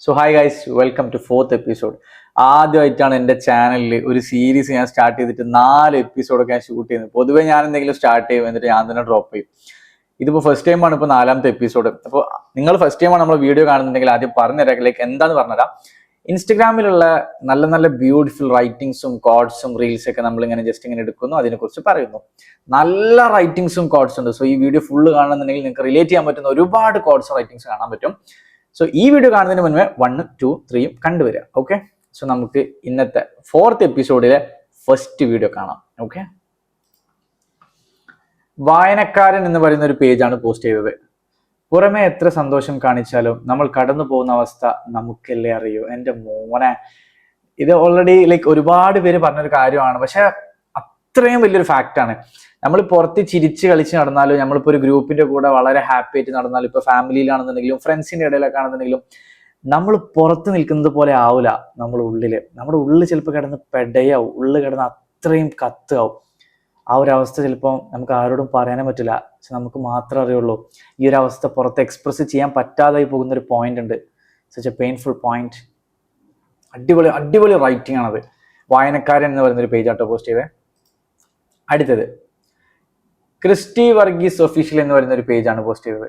So hi guys, welcome to fourth episode. ആദ്യമായിട്ടാണ് എൻ്റെ ചാനലിൽ ഒരു സീരീസ് ഞാൻ സ്റ്റാർട്ട് ചെയ്തിട്ട് 4 എപ്പിസോഡൊക്കെ ഞാൻ ഷൂട്ട് ചെയ്യുന്നത്. പൊതുവെ ഞാൻ എന്തെങ്കിലും സ്റ്റാർട്ട് ചെയ്യും, എന്നിട്ട് ഞാൻ തന്നെ ഡ്രോപ്പ് ചെയ്യും. ഇതിപ്പോൾ ഫസ്റ്റ് ടൈമാണ്, ഇപ്പോൾ 4ാമത്തെ എപ്പിസോഡ്. അപ്പോൾ നിങ്ങൾ ഫസ്റ്റ് ടൈമാണ് നമ്മൾ വീഡിയോ കാണുന്നുണ്ടെങ്കിൽ ആദ്യം പറഞ്ഞുതരാം, ലൈക്ക് എന്താന്ന് പറഞ്ഞുതരാം. ഇൻസ്റ്റഗ്രാമിലുള്ള നല്ല നല്ല ബ്യൂട്ടിഫുൾ റൈറ്റിംഗ്സും കോഡ്സും റീൽസ് ഒക്കെ നമ്മൾ ഇങ്ങനെ ജസ്റ്റ് ഇങ്ങനെ എടുക്കുന്നു, അതിനെക്കുറിച്ച് പറയുന്നു. നല്ല റൈറ്റിംഗ്സും കോഡ്സ് ഉണ്ട്. സോ ഈ വീഡിയോ ഫുള്ള് കാണുന്നുണ്ടെങ്കിൽ നിങ്ങൾക്ക് റിലേറ്റ് ചെയ്യാൻ പറ്റുന്ന ഒരുപാട് കോഡ്സും റൈറ്റിംഗ്സ് കാണാൻ പറ്റും. സോ ഈ വീഡിയോ കാണുന്നതിന് മുന്നേ 1, 2, 3 കണ്ടുവരിക. ഓക്കെ, സോ നമുക്ക് ഇന്നത്തെ 4th എപ്പിസോഡിലെ ഫസ്റ്റ് വീഡിയോ കാണാം. ഓക്കെ, വായനക്കാരൻ എന്ന് പറയുന്ന ഒരു പേജാണ് പോസ്റ്റ് ചെയ്തത്. പുറമെ എത്ര സന്തോഷം കാണിച്ചാലും നമ്മൾ കടന്നു പോകുന്ന അവസ്ഥ നമുക്കല്ലേ അറിയൂ. എൻ്റെ മോനെ, ഇത് ഓൾറെഡി ലൈക്ക് ഒരുപാട് പേര് പറഞ്ഞൊരു കാര്യമാണ്, പക്ഷെ അത്രയും വലിയൊരു ഫാക്റ്റാണ്. നമ്മൾ പുറത്ത് ചിരിച്ച് കളിച്ച് നടന്നാലും, നമ്മളിപ്പോൾ ഒരു ഗ്രൂപ്പിന്റെ കൂടെ വളരെ ഹാപ്പി ആയിട്ട് നടന്നാലും, ഇപ്പൊ ഫാമിലിയിലാണെന്നുണ്ടെങ്കിലും ഫ്രണ്ട്സിന്റെ ഇടയിലൊക്കെ ആണെന്നുണ്ടെങ്കിലും, നമ്മൾ പുറത്ത് നിൽക്കുന്നത് പോലെ ആവില്ല നമ്മുടെ ഉള്ളിൽ ചിലപ്പോൾ കിടന്ന് പെടയാവും, ഉള്ളിൽ കിടന്ന് അത്രയും കത്താവും. ആ ഒരു അവസ്ഥ ചിലപ്പോൾ നമുക്ക് ആരോടും പറയാനേ പറ്റില്ല, പക്ഷെ നമുക്ക് മാത്രമേ അറിയുള്ളൂ. ഈ ഒരു അവസ്ഥ പുറത്ത് എക്സ്പ്രസ് ചെയ്യാൻ പറ്റാതായി പോകുന്ന ഒരു പോയിന്റ് ഉണ്ട്, സച്ച് എ പെയിൻഫുൾ പോയിന്റ്. അടിപൊളി റൈറ്റിംഗ് ആണത്. വായനക്കാരൻ എന്ന് പറയുന്നൊരു പേജാട്ടോ പോസ്റ്റ് ചെയ്തത്. അടുത്തത് ക്രിസ്റ്റി വർഗീസ് ഒഫീഷ്യൽ എന്ന് പറയുന്ന ഒരു പേജാണ് പോസ്റ്റ് ചെയ്തത്.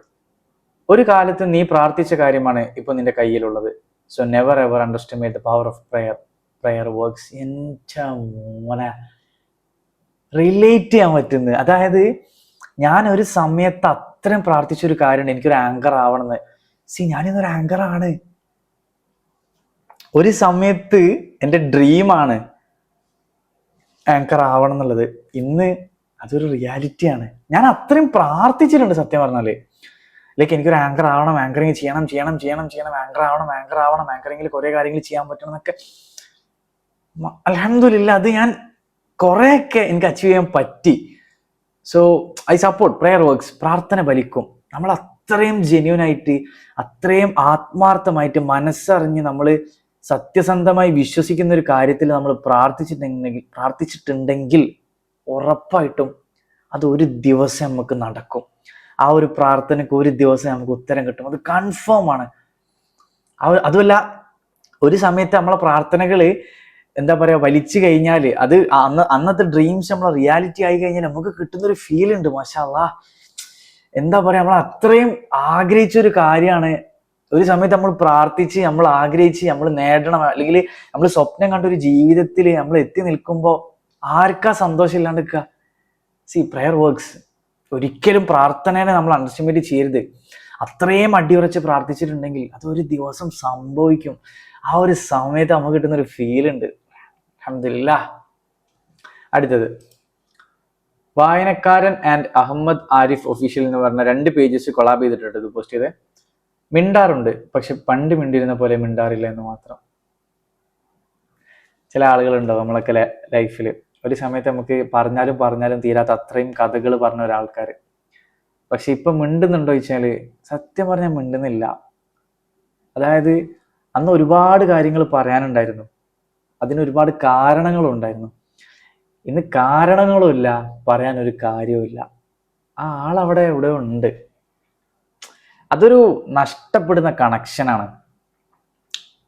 ഒരു കാലത്ത് നീ പ്രാർത്ഥിച്ച കാര്യമാണ് ഇപ്പൊ നിന്റെ കയ്യിലുള്ളത്. So never ever underestimate the power of prayer works. എൻ്റെ മോനെ, റിലേറ്റ് ചെയ്യാൻ പറ്റുന്നത്. അതായത് ഞാൻ ഒരു സമയത്ത് അത്രയും പ്രാർത്ഥിച്ചൊരു കാര്യമുണ്ട്, എനിക്കൊരു ആങ്കർ ആവണമെന്ന്. ഞാനിന്നൊരു ആങ്കറാണ്. ഒരു സമയത്ത് എൻ്റെ ഡ്രീമാണ് ആങ്കർ ആവണം എന്നുള്ളത്. ഇന്ന് അതൊരു റിയാലിറ്റിയാണ്. ഞാൻ അത്രയും പ്രാർത്ഥിച്ചിട്ടുണ്ട് സത്യം പറഞ്ഞാല്. ലൈക്ക് എനിക്കൊരു ആങ്കർ ആവണം, ആങ്കറിങ് ചെയ്യണം, ആങ്കർ ആവണം, ആങ്കറിങ്ങിൽ കുറെ കാര്യങ്ങൾ ചെയ്യാൻ പറ്റണം എന്നൊക്കെ. അൽഹംദുലില്ലാ, അത് ഞാൻ കുറെയൊക്കെ എനിക്ക് അച്ചീവ് ചെയ്യാൻ പറ്റി. So I support prayer works. പ്രാർത്ഥന ഫലിക്കും. നമ്മൾ അത്രയും ജെന്യൂൻ ആയിട്ട്, അത്രയും ആത്മാർത്ഥമായിട്ട്, മനസ്സറിഞ്ഞ് നമ്മൾ സത്യസന്ധമായി വിശ്വസിക്കുന്ന ഒരു കാര്യത്തിൽ നമ്മൾ പ്രാർത്ഥിച്ചിട്ടുണ്ടെങ്കിൽ ഉറപ്പായിട്ടും അത് ഒരു ദിവസം നമുക്ക് നടക്കും. ആ ഒരു പ്രാർത്ഥനയ്ക്ക് ഒരു ദിവസം നമുക്ക് ഉത്തരം കിട്ടും, അത് കൺഫേം ആണ്. അതുമല്ല, ഒരു സമയത്ത് നമ്മളെ പ്രാർത്ഥനകള് എന്താ പറയാ വലിച്ചു കഴിഞ്ഞാൽ, അത് അന്നത്തെ ഡ്രീംസ് നമ്മളെ റിയാലിറ്റി ആയി കഴിഞ്ഞാൽ നമുക്ക് കിട്ടുന്നൊരു ഫീൽ ഉണ്ട്. മാഷാ അല്ലാഹ്, എന്താ പറയാ, നമ്മൾ അത്രയും ആഗ്രഹിച്ചൊരു കാര്യമാണ്. ഒരു സമയത്ത് നമ്മൾ പ്രാർത്ഥിച്ച്, നമ്മൾ ആഗ്രഹിച്ച്, നമ്മൾ നേടണം, അല്ലെങ്കിൽ നമ്മൾ സ്വപ്നം കണ്ടൊരു ജീവിതത്തിൽ നമ്മൾ എത്തി നിൽക്കുമ്പോൾ ആർക്കാ സന്തോഷം ഇല്ലാണ്ട് നിൽക്കുക? Prayer works. ഒരിക്കലും പ്രാർത്ഥനേനെ നമ്മൾ അണ്ടർസ്റ്റിമേറ്റ് ചെയ്യരുത്. അത്രയും അടിയുറച്ച് പ്രാർത്ഥിച്ചിട്ടുണ്ടെങ്കിൽ അതൊരു ദിവസം സംഭവിക്കും. ആ ഒരു സമയത്ത് നമുക്ക് കിട്ടുന്നൊരു ഫീൽ ഉണ്ട്. അൽഹംദുലില്ലാഹ്. അടുത്തത് വായനക്കാരൻ ആൻഡ് അഹമ്മദ് ആരിഫ് ഒഫീഷ്യൽ എന്ന് പറഞ്ഞ 2 പേജസ് കൊളാബ് ചെയ്തിട്ടുണ്ട് ഇത് പോസ്റ്റ് ചെയ്ത്. മിണ്ടാറുണ്ട്, പക്ഷെ പണ്ട് മിണ്ടിരുന്ന പോലെ മിണ്ടാറില്ല എന്ന് മാത്രം. ചില ആളുകളുണ്ടാവും നമ്മളൊക്കെ ലൈഫിൽ. ഒരു സമയത്ത് നമുക്ക് പറഞ്ഞാലും തീരാത്ത അത്രയും കഥകൾ പറഞ്ഞ ഒരാൾക്കാർ. പക്ഷെ ഇപ്പൊ മിണ്ടുന്നുണ്ടോ ചോദിച്ചാല് സത്യം പറഞ്ഞാൽ മിണ്ടുന്നില്ല. അതായത് അന്ന് ഒരുപാട് കാര്യങ്ങൾ പറയാനുണ്ടായിരുന്നു, അതിന് ഒരുപാട് കാരണങ്ങളും ഉണ്ടായിരുന്നു. ഇന്ന് കാരണങ്ങളും ഇല്ല, പറയാനൊരു കാര്യവും ഇല്ല. ആ ആളവിടെ എവിടെ ഉണ്ട്. അതൊരു നഷ്ടപ്പെടുന്ന കണക്ഷനാണ്.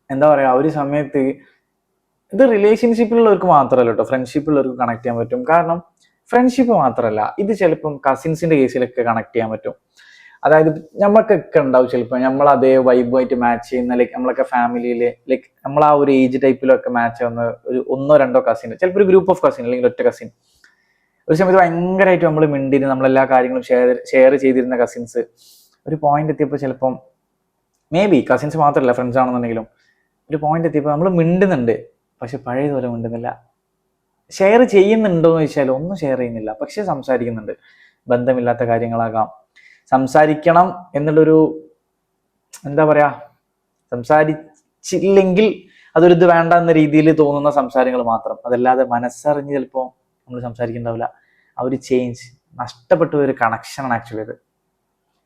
എന്താ പറയാ, ഒരു സമയത്ത് ഇത് റിലേഷൻഷിപ്പിലുള്ളവർക്ക് മാത്രമല്ല കേട്ടോ, ഫ്രണ്ട്ഷിപ്പുള്ളവർക്ക് കണക്ട് ചെയ്യാൻ പറ്റും. കാരണം ഫ്രണ്ട്ഷിപ്പ് മാത്രമല്ല, ഇത് ചിലപ്പം കസിൻസിന്റെ കേസിലൊക്കെ കണക്ട് ചെയ്യാൻ പറ്റും. അതായത് നമ്മൾക്കൊക്കെ ഉണ്ടാവും ചിലപ്പോൾ നമ്മൾ അതേ വൈബുമായിട്ട് മാച്ച് ചെയ്യുന്ന, ലൈക്ക് നമ്മളൊക്കെ ഫാമിലിയിൽ ലൈക്ക് നമ്മൾ ആ ഒരു ഏജ് ടൈപ്പിലൊക്കെ മാച്ച് ആവുന്ന ഒരു 1-2 കസിൻ, ചിലപ്പോൾ ഒരു ഗ്രൂപ്പ് ഓഫ് കസിൻ അല്ലെങ്കിൽ ഒറ്റ കസിൻ. ഒരു സമയത്ത് ഭയങ്കരമായിട്ട് നമ്മൾ മിണ്ടിരുന്ന് നമ്മളെല്ലാ കാര്യങ്ങളും ഷെയർ ചെയ്തിരുന്ന കസിൻസ് ഒരു പോയിന്റ് എത്തിയപ്പോൾ, ചിലപ്പം മേ ബി കസിൻസ് മാത്രമല്ല ഫ്രണ്ട്സ് ആണെന്നുണ്ടെങ്കിലും, ഒരു പോയിന്റ് എത്തിയപ്പോൾ നമ്മൾ മിണ്ടുന്നുണ്ട്, പക്ഷെ പഴയതുപോലെ മിണ്ടുന്നില്ല. ഷെയർ ചെയ്യുന്നുണ്ടോ എന്ന് ചോദിച്ചാൽ ഒന്നും ഷെയർ ചെയ്യുന്നില്ല, പക്ഷെ സംസാരിക്കുന്നുണ്ട്. ബന്ധമില്ലാത്ത കാര്യങ്ങളാകാം. സംസാരിക്കണം എന്നുള്ളൊരു എന്താ പറയാ, സംസാരിച്ചില്ലെങ്കിൽ അതൊരു ഇത് വേണ്ട എന്ന രീതിയിൽ തോന്നുന്ന സംസാരങ്ങൾ മാത്രം. അതല്ലാതെ മനസ്സറിഞ്ഞ് ചിലപ്പോൾ നമ്മൾ സംസാരിക്കുന്നുണ്ടാവില്ല. ആ ഒരു ചേഞ്ച്, നഷ്ടപ്പെട്ട ഒരു കണക്ഷനാണ് ആക്ച്വലി ഇത്.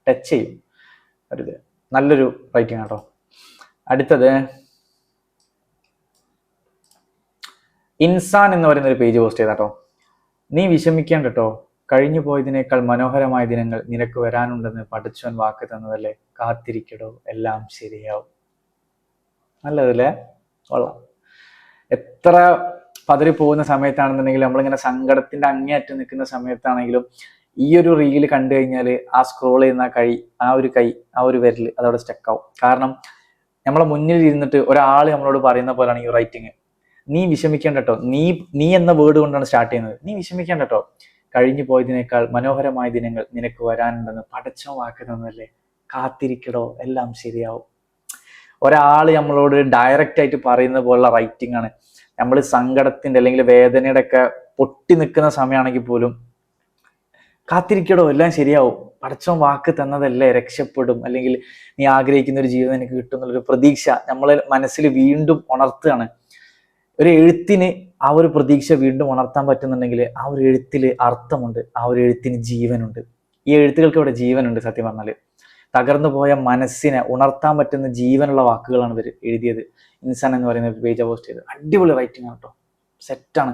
ടച്ച് ചെയ്യും ഒരു നല്ലൊരു റൈറ്റിംഗ് ആട്ടോ. അടുത്തത് ഇൻസാൻ എന്ന് പറയുന്ന ഒരു പേജ് പോസ്റ്റ് ചെയ്താട്ടോ. നീ വിഷമിക്കേണ്ട കേട്ടോ, കഴിഞ്ഞു പോയതിനേക്കാൾ മനോഹരമായ ദിനങ്ങൾ നിനക്ക് വരാനുണ്ടെന്ന് പടച്ചോൻ വാക്ക് തന്നതല്ലേ, കാത്തിരിക്കടോ, എല്ലാം ശരിയാവും. നല്ലതല്ലേ? കൊള്ളാം. എത്ര പതറി പോകുന്ന സമയത്താണെന്നുണ്ടെങ്കിലും നമ്മളിങ്ങനെ സങ്കടത്തിന്റെ അങ്ങേയറ്റം നിൽക്കുന്ന സമയത്താണെങ്കിലും ഈ ഒരു റീല് കണ്ടു കഴിഞ്ഞാൽ ആ സ്ക്രോൾ ചെയ്യുന്ന കൈ ആ ഒരു വിരൽ അതവിടെ സ്റ്റക്കാവും. കാരണം നമ്മളെ മുന്നിൽ ഇരുന്നിട്ട് ഒരാൾ നമ്മളോട് പറയുന്ന പോലെയാണ് ഈ റൈറ്റിങ്. നീ വിഷമിക്കേണ്ട കേട്ടോ, നീ എന്ന വേർഡ് കൊണ്ടാണ് സ്റ്റാർട്ട് ചെയ്യുന്നത്. നീ വിഷമിക്കേണ്ട കേട്ടോ, കഴിഞ്ഞു പോയതിനേക്കാൾ മനോഹരമായ ദിനങ്ങൾ നിനക്ക് വരാനുണ്ടെന്ന് പടച്ചോൻ വാക്ക് തന്നല്ലേ, കാത്തിരിക്കടോ, എല്ലാം ശരിയാവും. ഒരാൾ നമ്മളോട് ഡയറക്റ്റ് ആയിട്ട് പറയുന്ന പോലുള്ള റൈറ്റിംഗ് ആണ്. നമ്മൾ സങ്കടത്തിന്റെ അല്ലെങ്കിൽ വേദനയുടെ ഒക്കെ പൊട്ടി നിൽക്കുന്ന സമയമാണെങ്കിൽ പോലും കാത്തിരിക്കടോ, എല്ലാം ശരിയാവും, പടച്ചോൻ വാക്ക് തന്നതല്ലേ, രക്ഷപ്പെടും, അല്ലെങ്കിൽ നീ ആഗ്രഹിക്കുന്ന ഒരു ജീവിതം എനിക്ക് കിട്ടും എന്നുള്ളൊരു പ്രതീക്ഷ നമ്മളെ മനസ്സിൽ വീണ്ടും ഉണർത്തുകയാണ്. ഒരു എഴുത്തിന് ആ ഒരു പ്രതീക്ഷ വീണ്ടും ഉണർത്താൻ പറ്റുന്നുണ്ടെങ്കിൽ ആ ഒരു എഴുത്തിൽ അർത്ഥമുണ്ട്, ആ ഒരു എഴുത്തിന് ജീവനുണ്ട്. ഈ എഴുത്തുകൾക്ക് ഇവിടെ ജീവനുണ്ട്. സത്യം പറഞ്ഞാൽ തകർന്നു പോയ മനസ്സിനെ ഉണർത്താൻ പറ്റുന്ന ജീവനുള്ള വാക്കുകളാണ് ഇവർ എഴുതിയത്. ഇൻസാൻ എന്ന് പറയുന്ന പേജ് പോസ്റ്റ് ചെയ്ത് അടിപൊളി റൈറ്റിംഗ് ആണ് കേട്ടോ, സെറ്റാണ്.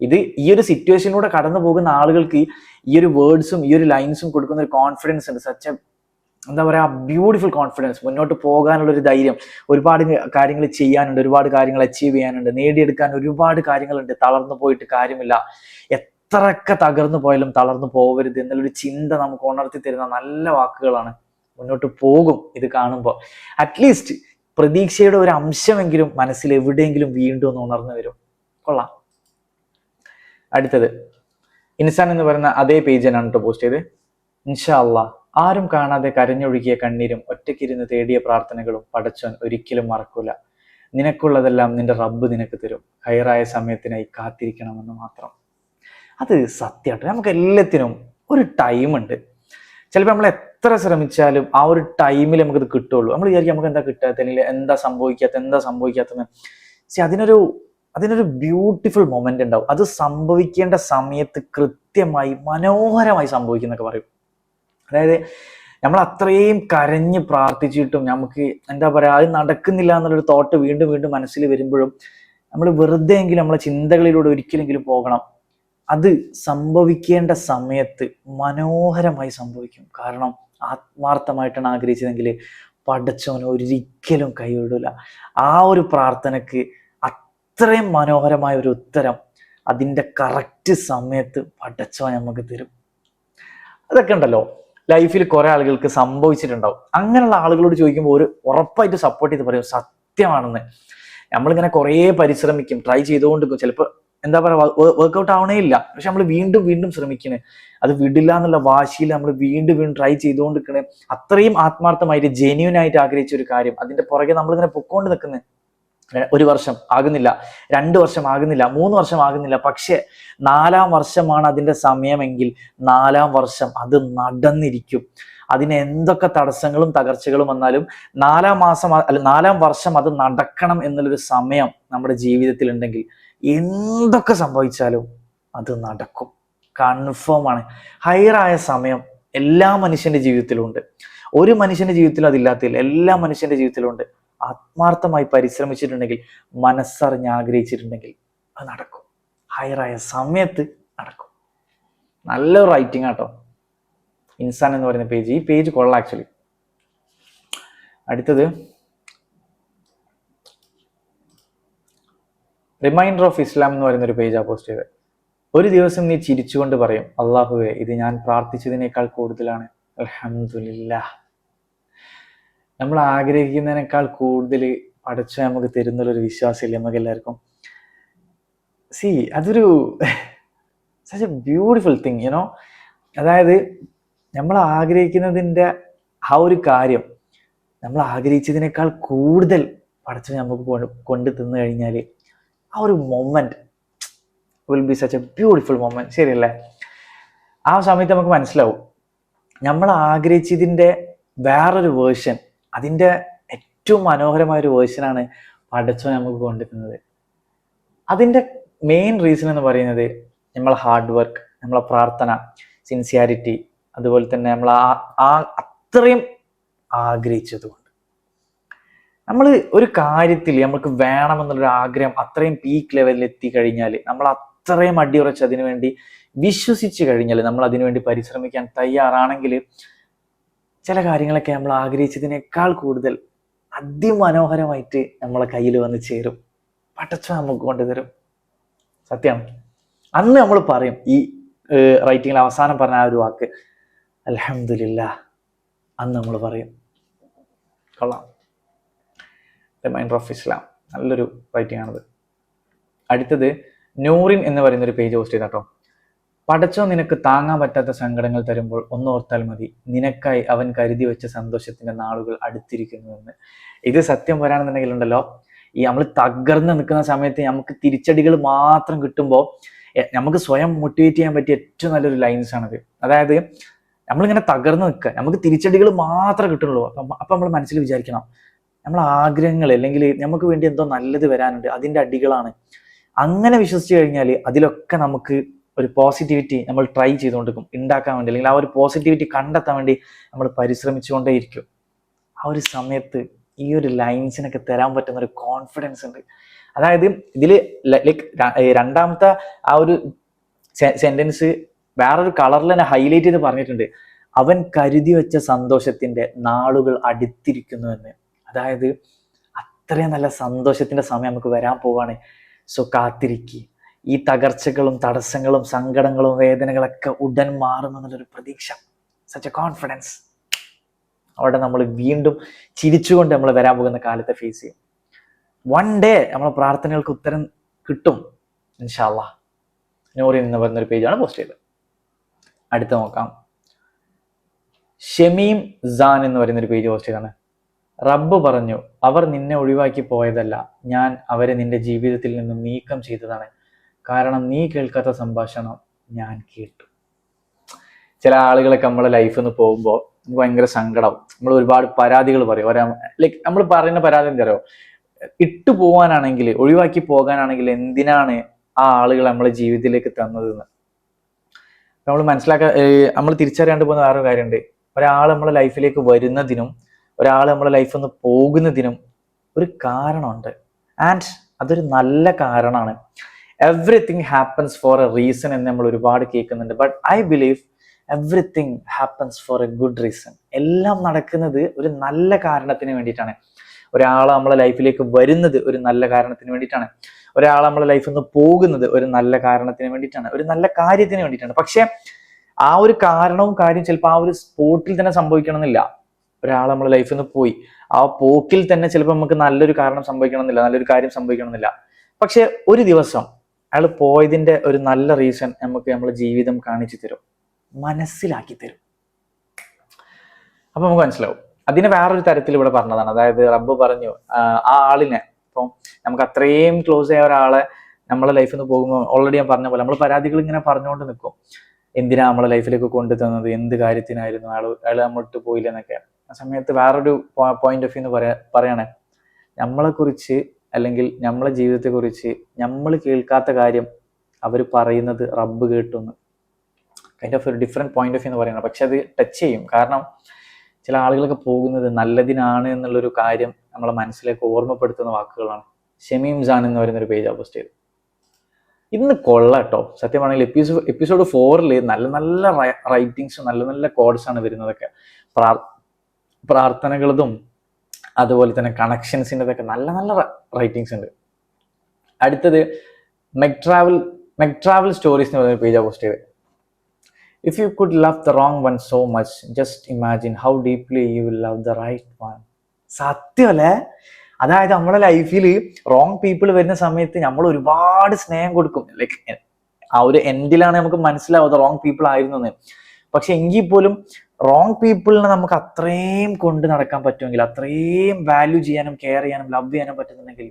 ഇത് ഈ ഒരു സിറ്റുവേഷനിലൂടെ കടന്നു പോകുന്ന ആളുകൾക്ക് ഈ ഒരു വേർഡ്സും ഈ ഒരു ലൈൻസും കൊടുക്കുന്ന ഒരു കോൺഫിഡൻസ് ഉണ്ട്. സച്ച് എന്താ പറയാ, ബ്യൂട്ടിഫുൾ കോൺഫിഡൻസ്. മുന്നോട്ട് പോകാനുള്ള ഒരു ധൈര്യം. ഒരുപാട് കാര്യങ്ങൾ ചെയ്യാനുണ്ട്, ഒരുപാട് കാര്യങ്ങൾ അച്ചീവ് ചെയ്യാനുണ്ട്, നേടിയെടുക്കാൻ ഒരുപാട് കാര്യങ്ങളുണ്ട്. തളർന്നു പോയിട്ട് കാര്യമില്ല. എത്രയൊക്കെ തകർന്നു പോയാലും തളർന്നു പോകരുത് എന്നുള്ളൊരു ചിന്ത നമുക്ക് ഉണർത്തി തരുന്ന നല്ല വാക്കുകളാണ്. മുന്നോട്ട് പോകും ഇത് കാണുമ്പോൾ. അറ്റ്ലീസ്റ്റ് പ്രതീക്ഷയുടെ ഒരു അംശമെങ്കിലും മനസ്സിൽ എവിടെയെങ്കിലും വീണ്ടും ഒന്ന് ഉണർന്നു വരും. കൊള്ളാം. അടുത്തത് ഇൻസാൻ എന്ന് പറയുന്ന അതേ പേജ് തന്നെയാണ് കേട്ടോ പോസ്റ്റ് ചെയ്ത്. ഇൻഷാ അല്ലാഹ്, ആരും കാണാതെ കരഞ്ഞൊഴുകിയ കണ്ണീരും ഒറ്റയ്ക്കിരുന്ന് തേടിയ പ്രാർത്ഥനകളും പടച്ചോൻ ഒരിക്കലും മറക്കൂല. നിനക്കുള്ളതെല്ലാം നിന്റെ റബ്ബ് നിനക്ക് തരും. ഹൈറായ സമയത്തിനായി കാത്തിരിക്കണമെന്ന് മാത്രം. അത് സത്യമായിട്ട് നമുക്ക് എല്ലാത്തിനും ഒരു ടൈമുണ്ട്. ചിലപ്പോൾ നമ്മൾ എത്ര ശ്രമിച്ചാലും ആ ഒരു ടൈമിൽ നമുക്കത് കിട്ടുള്ളൂ. നമ്മൾ വിചാരിക്കും നമുക്ക് എന്താ കിട്ടാത്ത, അല്ലെങ്കിൽ എന്താ സംഭവിക്കാത്തെന്ന്. പക്ഷെ അതിനൊരു ബ്യൂട്ടിഫുൾ മൊമെന്റ് ഉണ്ടാവും. അത് സംഭവിക്കേണ്ട സമയത്ത് കൃത്യമായി മനോഹരമായി സംഭവിക്കുന്നൊക്കെ പറയും. അതായത് നമ്മൾ അത്രയും കരഞ്ഞ് പ്രാർത്ഥിച്ചിട്ടും നമുക്ക് എന്താ പറയാ, അത് നടക്കുന്നില്ല എന്നുള്ളൊരു തോട്ട് വീണ്ടും വീണ്ടും മനസ്സിൽ വരുമ്പോഴും നമ്മൾ വെറുതെ എങ്കിലും നമ്മളെ ചിന്തകളിലൂടെ ഒരിക്കലെങ്കിലും പോകണം. അത് സംഭവിക്കേണ്ട സമയത്ത് മനോഹരമായി സംഭവിക്കും. കാരണം ആത്മാർത്ഥമായിട്ടാണ് ആഗ്രഹിച്ചതെങ്കിൽ പടച്ചോൻ ഒരിക്കലും കൈവിടില്ല. ആ ഒരു പ്രാർത്ഥനക്ക് അത്രയും മനോഹരമായ ഒരു ഉത്തരം അതിൻ്റെ കറക്റ്റ് സമയത്ത് പടച്ചോൻ നമുക്ക് തരും. അതൊക്കെ ഉണ്ടല്ലോ ലൈഫിൽ കുറെ ആളുകൾക്ക് സംഭവിച്ചിട്ടുണ്ടാവും. അങ്ങനെയുള്ള ആളുകളോട് ചോദിക്കുമ്പോൾ ഒരു ഉറപ്പായിട്ട് സപ്പോർട്ട് ചെയ്ത് പറയും സത്യമാണെന്ന്. നമ്മളിങ്ങനെ കുറേ പരിശ്രമിക്കും, ട്രൈ ചെയ്തുകൊണ്ടിരിക്കും. ചിലപ്പോൾ എന്താ പറയുക, വർക്ക്ഔട്ട് ആവണേ ഇല്ല. പക്ഷെ നമ്മൾ വീണ്ടും വീണ്ടും ശ്രമിക്കണേ, അത് വിടില്ല എന്നുള്ള വാശിയിൽ നമ്മൾ വീണ്ടും വീണ്ടും ട്രൈ ചെയ്തുകൊണ്ടിരിക്കണേ. അത്രയും ആത്മാർത്ഥമായിട്ട് ജെന്യൂൻ ആയിട്ട് ആഗ്രഹിച്ച ഒരു കാര്യം അതിന്റെ പുറകെ നമ്മളിങ്ങനെ പൊക്കോണ്ട് നിൽക്കുന്നത്. 1 വർഷം ആകുന്നില്ല, 2 വർഷം ആകുന്നില്ല, 3 വർഷം ആകുന്നില്ല. പക്ഷെ 4-ാം വർഷമാണ് അതിന്റെ സമയമെങ്കിൽ 4-ാം വർഷം അത് നടന്നിരിക്കും. അതിന് എന്തൊക്കെ തടസ്സങ്ങളും തകർച്ചകളും വന്നാലും 4-ാം വർഷം അത് നടക്കണം എന്നുള്ളൊരു സമയം നമ്മുടെ ജീവിതത്തിൽ ഉണ്ടെങ്കിൽ എന്തൊക്കെ സംഭവിച്ചാലും അത് നടക്കും. കൺഫേം ആണ്. ഹൈറായ സമയം എല്ലാ മനുഷ്യന്റെ ജീവിതത്തിലും ഉണ്ട്. ഒരു മനുഷ്യന്റെ ജീവിതത്തിലും അതില്ലാത്തില്ല. എല്ലാ മനുഷ്യന്റെ ജീവിതത്തിലും ഉണ്ട്. ആത്മാർത്ഥമായി പരിശ്രമിച്ചിട്ടുണ്ടെങ്കിൽ, മനസ്സറിഞ്ഞ് ആഗ്രഹിച്ചിട്ടുണ്ടെങ്കിൽ അത് നടക്കും. ഹൈറായ സമയത്ത് നടക്കും. നല്ലൊരു റൈറ്റിംഗ് ആട്ടോ ഇൻസാൻ എന്ന് പറയുന്ന പേജ്. ഈ പേജ് കൊള്ളാം ആക്ച്വലി. അടുത്തത് റിമൈൻഡർ ഓഫ് ഇസ്ലാം എന്ന് പറയുന്ന ഒരു പേജാ പോസ്റ്റ് ചെയ്തത്. ഒരു ദിവസം നീ ചിരിച്ചുകൊണ്ട് പറയും, അള്ളാഹുവേ, ഇത് ഞാൻ പ്രാർത്ഥിച്ചതിനേക്കാൾ കൂടുതലാണ്. അൽഹംദുലില്ലാഹ്. നമ്മൾ ആഗ്രഹിക്കുന്നതിനേക്കാൾ കൂടുതൽ പടച്ചോൻ നമുക്ക് തരുന്നുള്ളൊരു വിശ്വാസമില്ല നമുക്ക് എല്ലാവർക്കും. അതൊരു such A beautiful thing, you know. അതായത് നമ്മൾ ആഗ്രഹിക്കുന്നതിൻ്റെ ആ ഒരു കാര്യം നമ്മൾ ആഗ്രഹിച്ചതിനേക്കാൾ കൂടുതൽ പടച്ചോൻ നമുക്ക് കൊണ്ട് തിന്നു കഴിഞ്ഞാൽ ആ ഒരു moment will be such A beautiful moment. ശരിയല്ലേ? ആ സമയത്ത് നമുക്ക് മനസ്സിലാവും നമ്മൾ ആഗ്രഹിച്ചതിൻ്റെ വേറൊരു വേർഷൻ, അതിൻ്റെ ഏറ്റവും മനോഹരമായ ഒരു വേർഷനാണ് പടച്ചോൻ നമുക്ക് കൊണ്ടുവരുന്നത്. അതിൻ്റെ മെയിൻ റീസൺ എന്ന് പറയുന്നത് നമ്മളെ ഹാർഡ് വർക്ക്, നമ്മളെ പ്രാർത്ഥന, സിൻസിയാരിറ്റി, അതുപോലെ തന്നെ നമ്മൾ ആ അത്രയും ആഗ്രഹിച്ചതുകൊണ്ട്. നമ്മൾ ഒരു കാര്യത്തിൽ നമുക്ക് വേണമെന്നുള്ളൊരു ആഗ്രഹം അത്രയും പീക്ക് ലെവലിൽ എത്തിക്കഴിഞ്ഞാൽ, നമ്മൾ അത്രയും അടിയുറച്ച് അതിനു വേണ്ടി വിശ്വസിച്ച് കഴിഞ്ഞാൽ, നമ്മൾ അതിനുവേണ്ടി പരിശ്രമിക്കാൻ തയ്യാറാണെങ്കിൽ ചില കാര്യങ്ങളൊക്കെ നമ്മൾ ആഗ്രഹിച്ചതിനേക്കാൾ കൂടുതൽ അതിമനോഹരമായിട്ട് നമ്മളെ കയ്യിൽ വന്ന് ചേരും. പടച്ചോൻ നമുക്ക് കൊണ്ടുതരും. സത്യമാണ്. അന്ന് നമ്മൾ പറയും ഈ റൈറ്റിങ്ങിൽ അവസാനം പറഞ്ഞ ആ ഒരു വാക്ക് അൽഹംദുലില്ലാ, അന്ന് നമ്മൾ പറയും. കൊള്ളാം. റിമൈൻഡർ ഓഫ് ഇസ്ലാം, നല്ലൊരു റൈറ്റിംഗ് ആണത്. അടുത്തത് നൂറിൻ എന്ന് പറയുന്നൊരു പേജ് പോസ്റ്റ് ചെയ്താട്ടോ. പടച്ചോ നിനക്ക് താങ്ങാൻ പറ്റാത്ത സങ്കടങ്ങൾ തരുമ്പോൾ ഒന്നോർത്താൽ മതി, നിനക്കായി അവൻ കരുതി വെച്ച സന്തോഷത്തിന്റെ നാളുകൾ അടുത്തിരിക്കുന്നുവെന്ന്. ഇത് സത്യം പറയാണെന്നുണ്ടെങ്കിലുണ്ടല്ലോ, ഈ നമ്മൾ തകർന്ന് നിൽക്കുന്ന സമയത്ത് നമുക്ക് തിരിച്ചടികൾ മാത്രം കിട്ടുമ്പോൾ നമുക്ക് സ്വയം മോട്ടിവേറ്റ് ചെയ്യാൻ പറ്റിയ ഏറ്റവും നല്ലൊരു ലൈൻസ് ആണത്. അതായത് നമ്മളിങ്ങനെ തകർന്ന് നിൽക്കുക, നമുക്ക് തിരിച്ചടികൾ മാത്രമേ കിട്ടുള്ളൂ. അപ്പൊ നമ്മൾ മനസ്സിൽ വിചാരിക്കണം, നമ്മളെ ആഗ്രഹങ്ങൾ അല്ലെങ്കിൽ നമുക്ക് വേണ്ടി എന്തോ നല്ലത് വരാനുണ്ട്, അതിന്റെ അടികളാണ്. അങ്ങനെ വിശ്വസിച്ച് കഴിഞ്ഞാൽ അതിലൊക്കെ നമുക്ക് ഒരു പോസിറ്റിവിറ്റി നമ്മൾ ട്രൈ ചെയ്തുകൊണ്ടിരിക്കും ഉണ്ടാക്കാൻ വേണ്ടി, അല്ലെങ്കിൽ ആ ഒരു പോസിറ്റിവിറ്റി കണ്ടെത്താൻ വേണ്ടി നമ്മൾ പരിശ്രമിച്ചുകൊണ്ടേയിരിക്കും. ആ ഒരു സമയത്ത് ഈ ഒരു ലൈൻസിനൊക്കെ തരാൻ പറ്റുന്ന ഒരു കോൺഫിഡൻസ് ഉണ്ട്. അതായത് ഇതിൽ ലൈക്ക് രണ്ടാമത്തെ ആ ഒരു സെന്റൻസ് വേറൊരു കളറിൽ തന്നെ ഹൈലൈറ്റ് ചെയ്ത് പറഞ്ഞിട്ടുണ്ട്, അവൻ കരുതി വെച്ച സന്തോഷത്തിന്റെ നാളുകൾ അടുത്തിരിക്കുന്നുവെന്ന്. അതായത് അത്രയും നല്ല സന്തോഷത്തിന്റെ സമയം നമുക്ക് വരാൻ പോവാണ്. സോ കാത്തിരിക്കുക. ഈ തകർച്ചകളും തടസ്സങ്ങളും സങ്കടങ്ങളും വേദനകളൊക്കെ ഉടൻ മാറുമെന്നുള്ളൊരു പ്രതീക്ഷ, സച്ച് എ കോൺഫിഡൻസ്. അവിടെ നമ്മൾ വീണ്ടും ചിരിച്ചുകൊണ്ട് നമ്മൾ വരാൻ പോകുന്ന കാലത്തെ ഫേസ് ചെയ്യും. വൺ ഡേ നമ്മളെ പ്രാർത്ഥനകൾക്ക് ഉത്തരം കിട്ടും ഇൻഷാ അല്ലാഹ്. നൂറിൻ എന്ന് പറയുന്നൊരു പേജാണ് പോസ്റ്റ് ചെയ്തത്. അടുത്ത നോക്കാം. ഷമീം സാൻ എന്ന് പറയുന്നൊരു പേജ് പോസ്റ്റ് ചെയ്താണ്. റബ്ബ് പറഞ്ഞു, അവർ നിന്നെ ഒഴിവാക്കി പോയതല്ല, ഞാൻ അവരെ നിന്റെ ജീവിതത്തിൽ നിന്നും നീക്കം ചെയ്തതാണ്. കാരണം നീ കേൾക്കാത്ത സംഭാഷണം ഞാൻ കേട്ടു. ചില ആളുകളൊക്കെ നമ്മളെ ലൈഫിൽ നിന്ന് പോകുമ്പോൾ നമുക്ക് ഭയങ്കര സങ്കടം, നമ്മൾ ഒരുപാട് പരാതികൾ പറയും. ലൈക്ക് നമ്മൾ പറയുന്ന പരാതി എന്താ പറയുക, ഇട്ടു പോകാനാണെങ്കിൽ, ഒഴിവാക്കി പോകാനാണെങ്കിൽ എന്തിനാണ് ആ ആളുകൾ നമ്മളെ ജീവിതത്തിലേക്ക് തന്നതെന്ന് നമ്മൾ നമ്മൾ തിരിച്ചറിയാണ്ട് പോകുന്ന വേറൊരു കാര്യമുണ്ട്. ഒരാൾ നമ്മളെ ലൈഫിലേക്ക് വരുന്നതിനും ഒരാൾ നമ്മളെ ലൈഫിൽ നിന്ന് പോകുന്നതിനും ഒരു കാരണമുണ്ട്. ആൻഡ് അതൊരു നല്ല കാരണമാണ്. Everything happens four A reason എന്ന് നമ്മൾ ഒരുപാട് കേൾക്കുന്നുണ്ട്. But I believe everything happens four A good reason. എല്ലാം നടക്കുന്നത് ഒരു നല്ല കാരണത്തിന് വേണ്ടിയിട്ടാണ്. ഒരാൾ നമ്മളെ ലൈഫിലേക്ക് വരുന്നത് ഒരു നല്ല കാരണത്തിന് വേണ്ടിയിട്ടാണ്. ഒരാൾ നമ്മളെ ലൈഫിൽ നിന്ന് പോകുന്നത് ഒരു നല്ല കാരണത്തിന് വേണ്ടിയിട്ടാണ്, ഒരു നല്ല കാര്യത്തിന് വേണ്ടിയിട്ടാണ്. പക്ഷെ ആ ഒരു കാരണവും കാര്യം ചിലപ്പോൾ ആ ഒരു സ്പോട്ടിൽ തന്നെ സംഭവിക്കണം എന്നില്ല. ഒരാൾ നമ്മളെ ലൈഫിൽ നിന്ന് പോയി, ആ പോക്കിൽ തന്നെ ചിലപ്പോൾ നമുക്ക് നല്ലൊരു കാരണം സംഭവിക്കണം എന്നില്ല, നല്ലൊരു കാര്യം സംഭവിക്കണം എന്നില്ല. പക്ഷെ ഒരു ദിവസം അയാൾ പോയതിന്റെ ഒരു നല്ല റീസൺ നമുക്ക് നമ്മളെ ജീവിതം കാണിച്ചു തരും, മനസ്സിലാക്കി തരും. അപ്പൊ നമുക്ക് മനസ്സിലാവും. അതിനെ വേറൊരു തരത്തിൽ ഇവിടെ പറഞ്ഞതാണ്. അതായത് റബ്ബ് പറഞ്ഞു, ആ ആളിനെ, ഇപ്പം നമുക്ക് അത്രയും ക്ലോസ് ആയ ഒരാളെ നമ്മളെ ലൈഫിൽ നിന്ന് പോകുമ്പോൾ ഓൾറെഡി ഞാൻ പറഞ്ഞ പോലെ നമ്മൾ പരാതികൾ ഇങ്ങനെ പറഞ്ഞുകൊണ്ട് നിൽക്കും. എന്തിനാ നമ്മളെ ലൈഫിലേക്ക് കൊണ്ടു തന്നത്, എന്ത് കാര്യത്തിനായിരുന്നു അയാൾ നമ്മളിട്ട് പോയില്ലെന്നൊക്കെ. ആ സമയത്ത് വേറൊരു പോയിന്റ് ഓഫ് വ്യൂ പറയണേ, നമ്മളെ കുറിച്ച് അല്ലെങ്കിൽ നമ്മളെ ജീവിതത്തെ കുറിച്ച് നമ്മൾ കേൾക്കാത്ത കാര്യം അവർ പറയുന്നത് റബ്ബ് കേട്ടുന്ന്. കൈൻഡ് ഓഫ് ഒരു ഡിഫറെന്റ് പോയിന്റ് ഓഫ് വ്യൂ എന്ന് പറയുന്നത്. പക്ഷെ അത് ടച്ച് ചെയ്യും. കാരണം ചില ആളുകളൊക്കെ പോകുന്നത് നല്ലതിനാണ് എന്നുള്ളൊരു കാര്യം നമ്മളെ മനസ്സിലേക്ക് ഓർമ്മപ്പെടുത്തുന്ന വാക്കുകളാണ്. ഷമീം സാൻ എന്ന് പറയുന്നൊരു പേജ് പോസ്റ്റ് ചെയ്തു. ഇന്ന് കൊള്ളാട്ടോ. സത്യമാണെങ്കിൽ എപ്പിസോഡ് 4 നല്ല നല്ല റൈറ്റിങ്സും നല്ല നല്ല കോഡ്സ് ആണ് വരുന്നതൊക്കെ. പ്രാർത്ഥനകളതും അതുപോലെ തന്നെ കണക്ഷൻസിൻ്റെതൊക്കെ നല്ല നല്ല റൈറ്റിങ്സ് ഉണ്ട്. അടുത്തത് മെക് ട്രാവൽ സ്റ്റോറീസ് എന്ന് പറയുന്ന പേജ് പോസ്റ്റ് ചെയ്ത്. If you could love the wrong one so much, just imagine how deeply you will love the right one. സത്യമല്ലേ? അതായത് നമ്മളെ ലൈഫിൽ റോങ് പീപ്പിൾ വരുന്ന സമയത്ത് നമ്മൾ ഒരുപാട് സ്നേഹം കൊടുക്കും. ലൈക്ക് ആ ഒരു എൻഡിലാണ് നമുക്ക് മനസ്സിലാവുന്നത് റോങ് പീപ്പിൾ ആയിരുന്നു എന്ന്. പക്ഷെ എങ്കിൽ പോലും റോങ് പീപ്പിളിനെ നമുക്ക് അത്രയും കൊണ്ട് നടക്കാൻ പറ്റുമെങ്കിൽ, അത്രയും വാല്യൂ ചെയ്യാനും കെയർ ചെയ്യാനും ലവ് ചെയ്യാനും പറ്റുന്നുണ്ടെങ്കിൽ,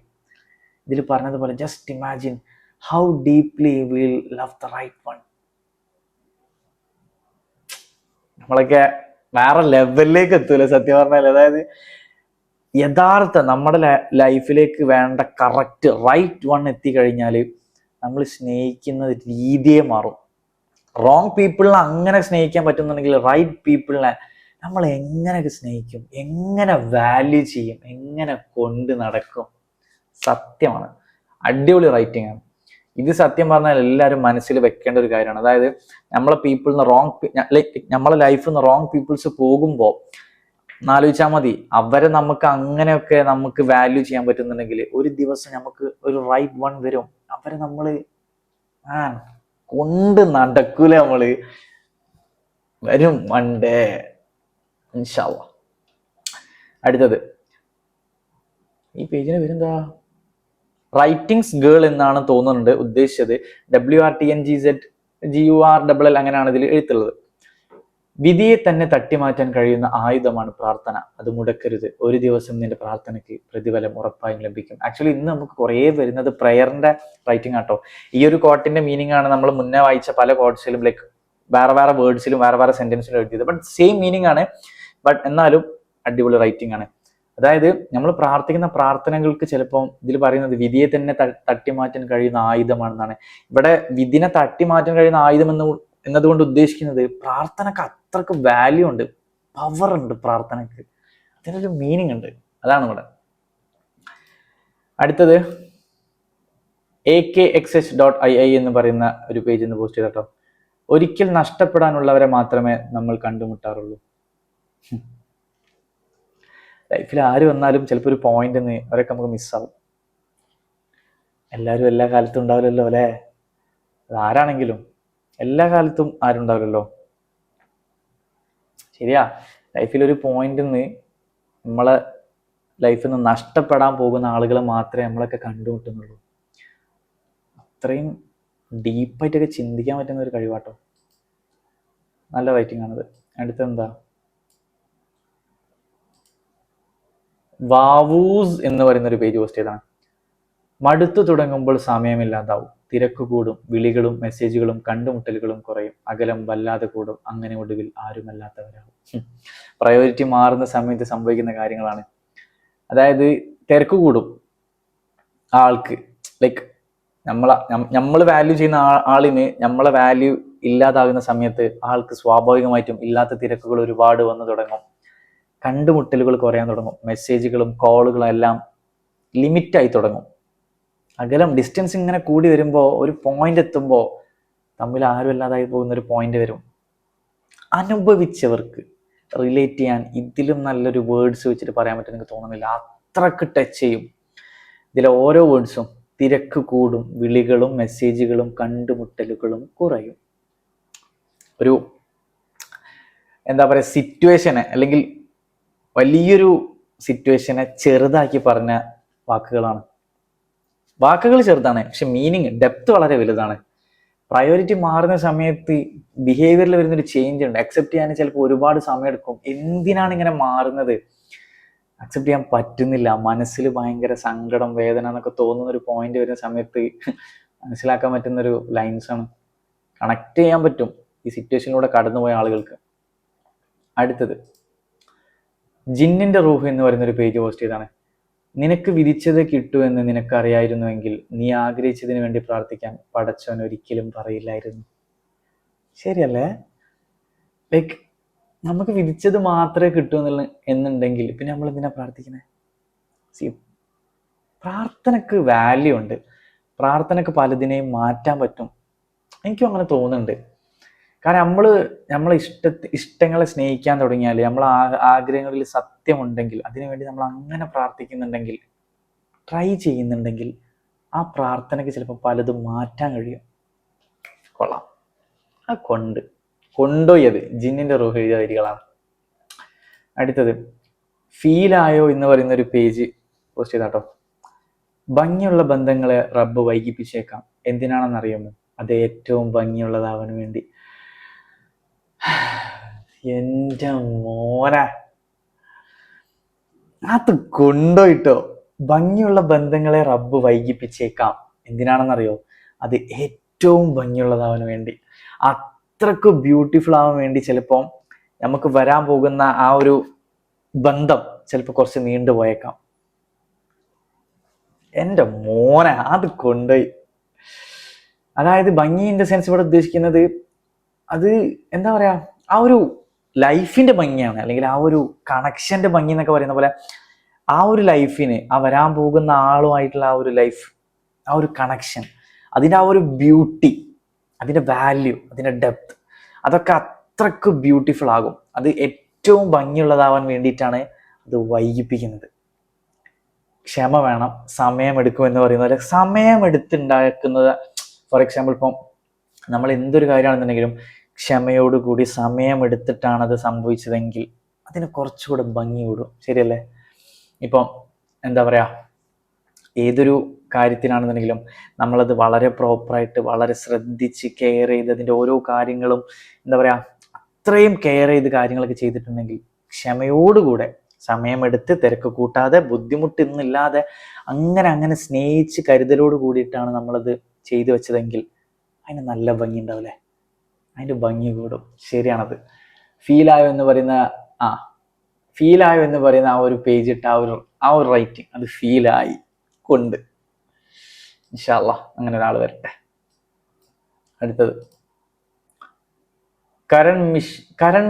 ഇതിൽ പറഞ്ഞതുപോലെ just imagine how deeply will love the right one. നമ്മളൊക്കെ വേറെ ലെവലിലേക്ക് എത്തൂല സത്യം പറഞ്ഞാൽ. അതായത് യഥാർത്ഥ നമ്മുടെ ലൈഫിലേക്ക് വേണ്ട കറക്റ്റ് റൈറ്റ് വൺ എത്തിക്കഴിഞ്ഞാൽ നമ്മൾ സ്നേഹിക്കുന്ന രീതിയെ മാറും. റോങ് പീപ്പിളിനെ അങ്ങനെ സ്നേഹിക്കാൻ പറ്റുന്നുണ്ടെങ്കിൽ റൈറ്റ് പീപ്പിളിനെ നമ്മൾ എങ്ങനെയൊക്കെ സ്നേഹിക്കും, എങ്ങനെ വാല്യൂ ചെയ്യും, എങ്ങനെ കൊണ്ട് നടക്കും. സത്യമാണ്, അടിപൊളി റൈറ്റിംഗ് ആണ് ഇത്. സത്യം പറഞ്ഞാൽ എല്ലാവരും മനസ്സിൽ വെക്കേണ്ട ഒരു കാര്യമാണ്. അതായത് നമ്മളെ പീപ്പിളിന്ന് നമ്മളെ ലൈഫിൽ നിന്ന് റോങ് പീപ്പിൾസ് പോകുമ്പോൾ ആലോചിച്ചാൽ മതി. അവരെ നമുക്ക് അങ്ങനെയൊക്കെ നമുക്ക് വാല്യൂ ചെയ്യാൻ പറ്റുന്നുണ്ടെങ്കിൽ ഒരു ദിവസം നമുക്ക് ഒരു റൈറ്റ് വൺ വരും, അവരെ നമ്മള് കൊണ്ട് നടക്കൂല, നമ്മള് വരും വണ്ടേ ഇൻഷാ അല്ലാ. അടുത്തത് ഈ പേജിന് വരുന്നതാ, റൈറ്റിംഗ്സ് ഗേൾ എന്നാണ് തോന്നുന്നുണ്ട് ഉദ്ദേശിച്ചത്. WRTNGZGURLL അങ്ങനെയാണ് ഇതിൽ എഴുത്തുള്ളത്. വിധിയെ തന്നെ തട്ടിമാറ്റാൻ കഴിയുന്ന ആയുധമാണ് പ്രാർത്ഥന, അത് മുടക്കരുത്. ഒരു ദിവസം നിന്റെ പ്രാർത്ഥനയ്ക്ക് പ്രതിഫലം ഉറപ്പായും ലഭിക്കും. ആക്ച്വലി ഇന്ന് നമുക്ക് കുറേ വരുന്നത് പ്രയറിന്റെ റൈറ്റിംഗ് ആട്ടോ. ഈ ഒരു കോട്ടിന്റെ മീനിങ് ആണ് നമ്മൾ മുന്നേ വായിച്ച പല കോട്ട്സിലും ലൈക്ക് വേറെ വേറെ വേർഡ്സിലും വേറെ വേറെ സെന്റൻസിലും എഴുതിയത്. ബട്ട് സെയിം മീനിങ് ആണ്, ബട്ട് എന്നാലും അടിപൊളി റൈറ്റിംഗ് ആണ്. അതായത് നമ്മൾ പ്രാർത്ഥിക്കുന്ന പ്രാർത്ഥനകൾക്ക് ചിലപ്പോൾ ഇതിൽ പറയുന്നത് വിധിയെ തന്നെ തട്ടിമാറ്റാൻ കഴിയുന്ന ആയുധമാണെന്നാണ്. ഇവിടെ വിധിനെ തട്ടിമാറ്റാൻ കഴിയുന്ന ആയുധം എന്നതുകൊണ്ട് ഉദ്ദേശിക്കുന്നത് പ്രാർത്ഥനക്ക് അത്രക്ക് വാല്യൂ ഉണ്ട്, പവർ ഉണ്ട് പ്രാർത്ഥനക്ക്, അതിനൊരു മീനിങ് ഉണ്ട്. അതാണ് ഇവിടെ. അടുത്തത് AKXH.II എന്ന് പറയുന്ന ഒരു പേജിൽ നിന്ന് പോസ്റ്റ് ചെയ്തോ. ഒരിക്കൽ നഷ്ടപ്പെടാനുള്ളവരെ മാത്രമേ നമ്മൾ കണ്ടുമുട്ടാറുള്ളൂ. ലൈഫിൽ ആര് വന്നാലും ചിലപ്പോൾ ഒരു പോയിന്റ് അവരൊക്കെ നമുക്ക് മിസ്സാവും. എല്ലാവരും എല്ലാ കാലത്തും ഉണ്ടാവില്ലല്ലോ അല്ലേ? ആരാണെങ്കിലും എല്ലാ കാലത്തും ആരും ഉണ്ടാവില്ലല്ലോ. ശരിയാ, ലൈഫിൽ ഒരു പോയിന്റ് നമ്മളെ ലൈഫിൽ നിന്ന് നഷ്ടപ്പെടാൻ പോകുന്ന ആളുകളെ മാത്രമേ നമ്മളൊക്കെ കണ്ടുമുട്ടുന്നുള്ളൂ. അത്രയും ഡീപ്പായിട്ടൊക്കെ ചിന്തിക്കാൻ പറ്റുന്ന ഒരു കഴിവാട്ടോ. നല്ല റൈറ്റിംഗ് ആണത്. അടുത്തെന്താ, വാവൂസ് എന്ന് പറയുന്ന ഒരു പേജ് പോസ്റ്റ് ചെയ്താണ്. മടുത്തു തുടങ്ങുമ്പോൾ സമയമില്ലാതാവും, തിരക്ക് കൂടും, വിളികളും മെസ്സേജുകളും കണ്ടുമുട്ടലുകളും കുറയും, അകലം വല്ലാതെ കൂടും, അങ്ങനെ ഒടുവിൽ ആരുമല്ലാത്തവരാകും. പ്രയോറിറ്റി മാറുന്ന സമയത്ത് സംഭവിക്കുന്ന കാര്യങ്ങളാണ്. അതായത് തിരക്ക് കൂടും ആൾക്ക്, ലൈക്ക് നമ്മൾ വാല്യൂ ചെയ്യുന്ന ആളിന് നമ്മളെ വാല്യൂ ഇല്ലാതാകുന്ന സമയത്ത് ആൾക്ക് സ്വാഭാവികമായിട്ടും ഇല്ലാത്ത തിരക്കുകൾ ഒരുപാട് വന്നു തുടങ്ങും, കണ്ടുമുട്ടലുകൾ കുറയാൻ തുടങ്ങും, മെസ്സേജുകളും കോളുകളും എല്ലാം ലിമിറ്റായി തുടങ്ങും. അകലം ഡിസ്റ്റൻസ് ഇങ്ങനെ കൂടി വരുമ്പോൾ ഒരു പോയിന്റ് എത്തുമ്പോൾ തമ്മിൽ ആരും അല്ലാതായി പോകുന്ന ഒരു പോയിന്റ് വരും. അനുഭവിച്ചവർക്ക് റിലേറ്റ് ചെയ്യാൻ ഇതിലും നല്ലൊരു വേർഡ്സ് വെച്ചിട്ട് പറയാൻ പറ്റും എനിക്ക് തോന്നുന്നില്ല. അത്രക്ക് ടച്ച് ചെയ്യും ഇതിലെ ഓരോ വേർഡ്സും. തിരക്ക് കൂടും, വിളികളും മെസ്സേജുകളും കണ്ടുമുട്ടലുകളും കുറയും. ഒരു എന്താ പറയുക, സിറ്റുവേഷനെ അല്ലെങ്കിൽ വലിയൊരു സിറ്റുവേഷനെ ചെറുതാക്കി പറഞ്ഞ വാക്കുകളാണ്. വാക്കുകൾ ചെറുതാണ്, പക്ഷെ മീനിങ് ഡെപ്ത് വളരെ വലുതാണ്. പ്രയോറിറ്റി മാറുന്ന സമയത്ത് ബിഹേവിയറിൽ വരുന്നൊരു ചേഞ്ച് ഉണ്ട്. അക്സെപ്റ്റ് ചെയ്യാൻ ചിലപ്പോൾ ഒരുപാട് സമയം എടുക്കും. എന്തിനാണ് ഇങ്ങനെ മാറുന്നത്, അക്സെപ്റ്റ് ചെയ്യാൻ പറ്റുന്നില്ല, മനസ്സിൽ ഭയങ്കര സങ്കടം, വേദന എന്നൊക്കെ തോന്നുന്ന ഒരു പോയിന്റ് വരുന്ന സമയത്ത് മനസ്സിലാക്കാൻ പറ്റുന്നൊരു ലൈൻസാണ്. കണക്ട് ചെയ്യാൻ പറ്റും ഈ സിറ്റുവേഷനിലൂടെ കടന്നുപോയ ആളുകൾക്ക്. അടുത്തത് ജിന്നിന്റെ റൂഹ് എന്ന് പറയുന്നൊരു പേജ് പോസ്റ്റ് ചെയ്താണ്. നിനക്ക് വിധിച്ചത് കിട്ടൂ എന്ന് നിനക്കറിയായിരുന്നുവെങ്കിൽ നീ ആഗ്രഹിച്ചതിന് വേണ്ടി പ്രാർത്ഥിക്കാൻ പടച്ചവൻ ഒരിക്കലും പറയില്ലായിരുന്നു. ശരിയല്ലേ? ലൈക്ക് നമുക്ക് വിധിച്ചത് മാത്രമേ കിട്ടൂ എന്നുണ്ടെങ്കിൽ പിന്നെ നമ്മൾ എന്തിനാ പ്രാർത്ഥിക്കണേ? പ്രാർത്ഥനക്ക് വാല്യൂ ഉണ്ട്, പ്രാർത്ഥനക്ക് പലതിനെയും മാറ്റാൻ പറ്റും. എനിക്കും അങ്ങനെ തോന്നുന്നുണ്ട്. കാരണം നമ്മളെ ഇഷ്ടങ്ങളെ സ്നേഹിക്കാൻ തുടങ്ങിയാൽ, നമ്മളെ ആഗ്രഹങ്ങളിൽ സത്യമുണ്ടെങ്കിൽ, അതിനുവേണ്ടി നമ്മൾ അങ്ങനെ പ്രാർത്ഥിക്കുന്നുണ്ടെങ്കിൽ, ട്രൈ ചെയ്യുന്നുണ്ടെങ്കിൽ, ആ പ്രാർത്ഥനയ്ക്ക് ചിലപ്പോൾ പലതും മാറ്റാൻ കഴിയും. കൊള്ളാം. ആ കൊണ്ടുപോയത് ജിന്നിന്റെ റൂഹ് എഴുതിയ വരികളാണ്. അടുത്തത് ഫീലായോ എന്ന് പറയുന്ന ഒരു പേജ് പോസ്റ്റ് ചെയ്താട്ടോ. ഭംഗിയുള്ള ബന്ധങ്ങളെ റബ്ബ് വൈകിപ്പിച്ചേക്കാം, എന്തിനാണെന്നറിയാമോ? അത് ഏറ്റവും ഭംഗിയുള്ളതാവാൻ വേണ്ടി. എൻ്റെ മോനെ, അത് കൊണ്ടുപോയിട്ടോ. ഭംഗിയുള്ള ബന്ധങ്ങളെ റബ്ബ് വൈകിപ്പിച്ചേക്കാം, എന്തിനാണെന്നറിയോ? അത് ഏറ്റവും ഭംഗിയുള്ളതാവാൻ വേണ്ടി, അത്രക്ക് ബ്യൂട്ടിഫുൾ ആവാൻ വേണ്ടി. ചിലപ്പോൾ നമുക്ക് വരാൻ പോകുന്ന ആ ഒരു ബന്ധം ചിലപ്പോൾ കുറച്ച് നീണ്ടുപോയേക്കാം. എൻ്റെ മോനെ, അത് കൊണ്ടുപോയി. അതായത് ഭംഗി ഇൻ ദ സെൻസ് ഇവിടെ ഉദ്ദേശിക്കുന്നത് അത് എന്താ പറയാ, ആ ഒരു ലൈഫിന്റെ ഭംഗിയാണ്, അല്ലെങ്കിൽ ആ ഒരു കണക്ഷന്റെ ഭംഗി എന്നൊക്കെ പറയുന്ന പോലെ ആ ഒരു ലൈഫിന്, ആ വരാൻ പോകുന്ന ആളുമായിട്ടുള്ള ആ ഒരു ലൈഫ്, ആ ഒരു കണക്ഷൻ, അതിൻ്റെ ആ ഒരു ബ്യൂട്ടി, അതിൻ്റെ വാല്യൂ, അതിൻ്റെ ഡെപ്ത്, അതൊക്കെ അത്രക്ക് ബ്യൂട്ടിഫുൾ ആകും. അത് ഏറ്റവും ഭംഗിയുള്ളതാവാൻ വേണ്ടിയിട്ടാണ് അത് വൈകിപ്പിക്കുന്നത്. ക്ഷമ വേണം, സമയമെടുക്കും എന്ന് പറയുന്ന പോലെ സമയമെടുത്തുണ്ടാക്കുന്നത്. ഫോർ എക്സാമ്പിൾ ഇപ്പം നമ്മൾ എന്തൊരു കാര്യമാണെന്നുണ്ടെങ്കിലും ക്ഷമയോടുകൂടി സമയമെടുത്തിട്ടാണ് അത് സംഭവിച്ചതെങ്കിൽ അതിന് കുറച്ചുകൂടെ ഭംഗി കൂടും. ശരിയല്ലേ? ഇപ്പം എന്താ പറയുക, ഏതൊരു കാര്യത്തിനാണെന്നുണ്ടെങ്കിലും നമ്മളത് വളരെ പ്രോപ്പറായിട്ട് വളരെ ശ്രദ്ധിച്ച് കെയർ ചെയ്ത് അതിൻ്റെ ഓരോ കാര്യങ്ങളും എന്താ പറയുക അത്രയും കെയർ ചെയ്ത് കാര്യങ്ങളൊക്കെ ചെയ്തിട്ടുണ്ടെങ്കിൽ ക്ഷമയോടുകൂടെ സമയമെടുത്ത് തിരക്ക് കൂട്ടാതെ ബുദ്ധിമുട്ടൊന്നുമില്ലാതെ അങ്ങനെ സ്നേഹിച്ച് കരുതലോട് കൂടിയിട്ടാണ് നമ്മളത് ചെയ്തു വെച്ചതെങ്കിൽ അതിന് നല്ല ഭംഗി ഉണ്ടാവില്ലേ? അതിൻ്റെ ഭംഗി കൂടും. ശരിയാണത്. ഫീലായോ എന്ന് പറയുന്ന ആ ഒരു പേജ് ഇട്ട ആ ഒരു റൈറ്റിംഗ് അത് ഫീലായി കൊണ്ട് ഇൻഷാ അല്ലാഹ് അങ്ങനെ ഒരാൾ വരട്ടെ. അടുത്തത് കരൺ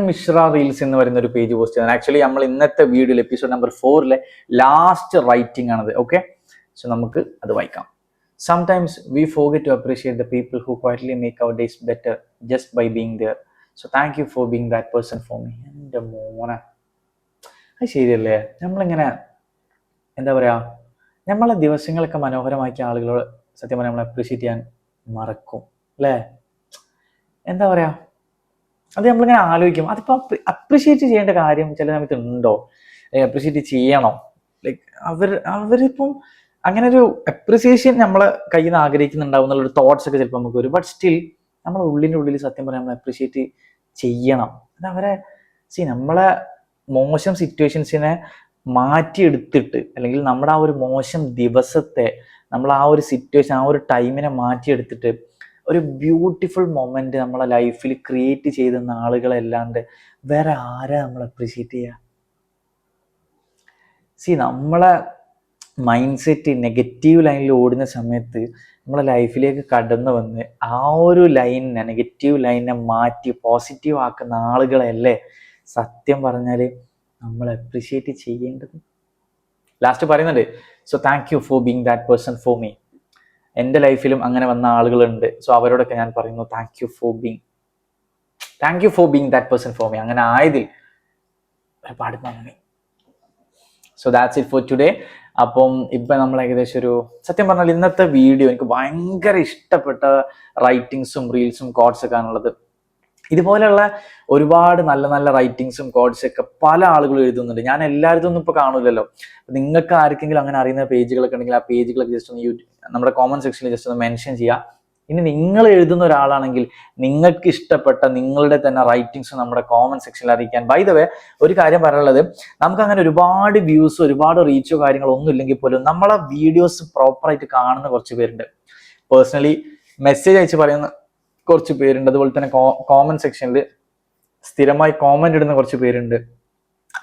മിശ്ര റീൽസ് എന്ന് പറയുന്ന ഒരു പേജ് പോസ്റ്റ് ചെയ്തത്. ആക്ച്വലി നമ്മൾ ഇന്നത്തെ വീഡിയോയിൽ എപ്പിസോഡ് നമ്പർ 4 ലാസ്റ്റ് റൈറ്റിംഗ് ആണത്. ഓക്കെ, സോ നമുക്ക് അത് വായിക്കാം. Sometimes we forget to appreciate the people who quietly make our days better just by being there. So thank you for being that person for me. എൻ്റെ മോനെ, അത് ശരിയല്ലേ? നമ്മളിങ്ങനെ എന്താ പറയുക, നമ്മളെ ദിവസങ്ങളൊക്കെ മനോഹരമാക്കിയ ആളുകളോട് സത്യം പറഞ്ഞാൽ നമ്മൾ അപ്രീഷിയേറ്റ് ചെയ്യാൻ മറക്കും അല്ലേ? എന്താ പറയുക, അത് നമ്മളിങ്ങനെ ആലോചിക്കും. അതിപ്പോൾ അപ്രീഷിയേറ്റ് ചെയ്യേണ്ട കാര്യം ചില സമയത്ത് ഉണ്ടോ? അപ്രീഷിയേറ്റ് ചെയ്യണോ? ലൈക്ക് അവരിപ്പം അങ്ങനെ ഒരു അപ്രിസിയേഷൻ നമ്മളെ കയ്യിൽ നിന്ന് ആഗ്രഹിക്കുന്നുണ്ടാവും എന്നുള്ളൊരു തോട്ട്സ് ഒക്കെ ചിലപ്പോൾ നമുക്ക് വരും. ബട്ട് സ്റ്റിൽ നമ്മളെ ഉള്ളിൻ്റെ ഉള്ളിൽ സത്യം പറയാൻ നമ്മൾ അപ്രിഷിയേറ്റ് ചെയ്യണം. അത് അവരെ നമ്മളെ മോശം സിറ്റുവേഷൻസിനെ മാറ്റിയെടുത്തിട്ട് അല്ലെങ്കിൽ നമ്മുടെ ആ ഒരു മോശം ദിവസത്തെ നമ്മൾ ആ ഒരു സിറ്റുവേഷൻ ആ ഒരു ടൈമിനെ മാറ്റിയെടുത്തിട്ട് ഒരു ബ്യൂട്ടിഫുൾ മൊമെന്റ് നമ്മളെ ലൈഫിൽ ക്രിയേറ്റ് ചെയ്തുന്ന ആളുകളല്ലാണ്ട് വേറെ ആരാ നമ്മൾ അപ്രിഷിയേറ്റ് ചെയ്യുക? നമ്മളെ മൈൻഡ് സെറ്റ് നെഗറ്റീവ് ലൈനിൽ ഓടുന്ന സമയത്ത് നമ്മളെ ലൈഫിലേക്ക് കടന്നു വന്ന് ആ ഒരു ലൈനിനെ നെഗറ്റീവ് ലൈനിനെ മാറ്റി പോസിറ്റീവ് ആക്കുന്ന ആളുകളല്ലേ സത്യം പറഞ്ഞാൽ നമ്മൾ അപ്രിഷിയേറ്റ് ചെയ്യേണ്ടത്. ലാസ്റ്റ് പറയുന്നുണ്ട്, so thank you for being that person for me. എൻ്റെ ലൈഫിലും അങ്ങനെ വന്ന ആളുകളുണ്ട്. സോ അവരോടൊക്കെ ഞാൻ പറയുന്നു thank you for being that person for me. അങ്ങനെ ആയതിൽ ഒരുപാട് നന്ദി. So that's it for today. അപ്പം ഇപ്പം നമ്മൾ ഏകദേശം ഒരു സത്യം പറഞ്ഞാൽ ഇന്നത്തെ വീഡിയോ എനിക്ക് ഭയങ്കര ഇഷ്ടപ്പെട്ട റൈറ്റിങ്സും റീൽസും കോട്ട്സ് ഒക്കെ ആണുള്ളത്. ഇതുപോലെയുള്ള ഒരുപാട് നല്ല നല്ല റൈറ്റിങ്സും കോട്ട്സൊക്കെ പല ആളുകളും എഴുതുന്നുണ്ട്. ഞാൻ എല്ലാവരും ഒന്നും ഇപ്പോൾ കാണൂലല്ലോ. നിങ്ങൾക്ക് ആർക്കെങ്കിലും അങ്ങനെ അറിയുന്ന പേജുകളൊക്കെ ഉണ്ടെങ്കിൽ ആ പേജുകളൊക്കെ ജസ്റ്റ് ഒന്ന് നമ്മുടെ കോമന്റ് സെക്ഷനിൽ ജസ്റ്റ് ഒന്ന് മെൻഷൻ ചെയ്യുക. ഇനി നിങ്ങൾ എഴുതുന്ന ഒരാളാണെങ്കിൽ നിങ്ങൾക്ക് ഇഷ്ടപ്പെട്ട നിങ്ങളുടെ തന്നെ റൈറ്റിങ്സ് നമ്മുടെ കോമന്റ് സെക്ഷനിൽ അറിയിക്കാൻ. ബൈ ദ വേ, ഒരു കാര്യം പറയാനുള്ളത്, നമുക്ക് അങ്ങനെ ഒരുപാട് വ്യൂസോ ഒരുപാട് റീച്ചോ കാര്യങ്ങളോ ഒന്നും ഇല്ലെങ്കിൽ പോലും നമ്മളെ വീഡിയോസ് പ്രോപ്പറായിട്ട് കാണുന്ന കുറച്ച് പേരുണ്ട്. പേഴ്സണലി മെസ്സേജ് അയച്ച് പറയുന്ന കുറച്ച് പേരുണ്ട്. അതുപോലെ തന്നെ കോമന്റ് സെക്ഷനിൽ സ്ഥിരമായി കോമന്റ് ഇടുന്ന കുറച്ച് പേരുണ്ട്.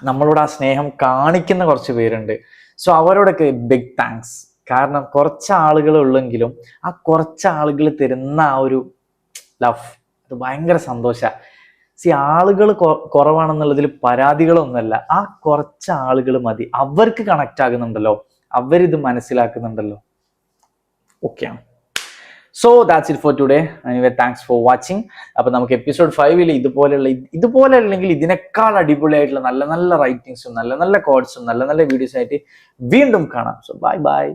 നമ്മളോട് ആ സ്നേഹം കാണിക്കുന്ന കുറച്ച് പേരുണ്ട്. സോ അവരോടൊക്കെ ബിഗ് താങ്ക്സ്. കാരണം കുറച്ച് ആളുകൾ ഉള്ളെങ്കിലും ആ കുറച്ച് ആളുകൾ തരുന്ന ആ ഒരു ലവ് അത് ഭയങ്കര സന്തോഷമാണ്. ആളുകൾ കുറവാണെന്നുള്ളതിൽ പരാതികളൊന്നുമല്ല. ആ കുറച്ച് ആളുകൾ മതി, അവർക്ക് കണക്ട് ആകുന്നുണ്ടല്ലോ, അവരിത് മനസ്സിലാക്കുന്നുണ്ടല്ലോ, ഓക്കെയാണ്. So that's it for today. Anyway thanks for watching. അപ്പൊ നമുക്ക് എപ്പിസോഡ് 5 ഇതുപോലെ അല്ലെങ്കിൽ ഇതിനേക്കാൾ അടിപൊളിയായിട്ടുള്ള നല്ല നല്ല റൈറ്റിങ്സും നല്ല നല്ല കോഡ്സും നല്ല നല്ല വീഡിയോസ് ആയിട്ട് വീണ്ടും കാണാം. So bye bye.